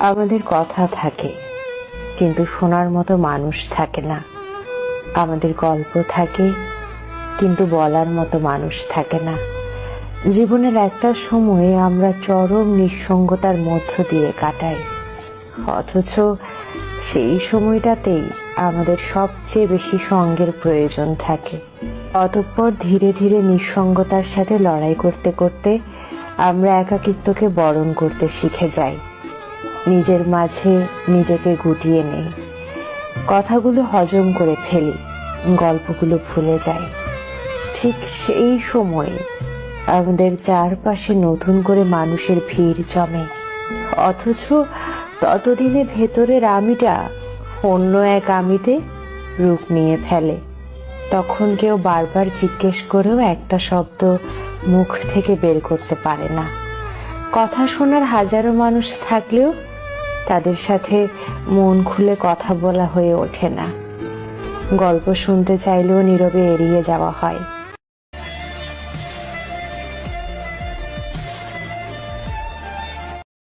আমাদের কথা থাকে, কিন্তু শোনার মতো মানুষ থাকে না। আমাদের গল্প থাকে, কিন্তু বলার মতো মানুষ থাকে না। জীবনের একটা সময়ে আমরা চরম নিঃসঙ্গতার মধ্য দিয়ে কাটাই, অথচ সেই সময়টাতেই আমাদের সবচেয়ে বেশি সঙ্গের প্রয়োজন থাকে। অতঃপর ধীরে ধীরে নিঃসঙ্গতার সাথে লড়াই করতে করতে আমরা একাকিত্বকে বরণ করতে শিখে যাই। নিজের মাঝে নিজেকে গুটিয়ে নেই, কথাগুলো হজম করে ফেলি, গল্পগুলো ভুলে যাই। ঠিক সেই সময় আমাদের চারপাশে নতুন করে মানুষের ভিড় জমে, অথচ ততদিনে ভেতরের আমিটা অন্য এক আমিতে রূপ নিয়ে ফেলে। তখন কেউ বারবার জিজ্ঞেস করেও একটা শব্দ মুখ থেকে বের করতে পারে না। কথা শোনার হাজারো মানুষ থাকলেও তাদের সাথে মন খুলে কথা বলা হয়ে ওঠে না। গল্প শুনতে চাইলেও নীরবে এড়িয়ে যাওয়া হয়।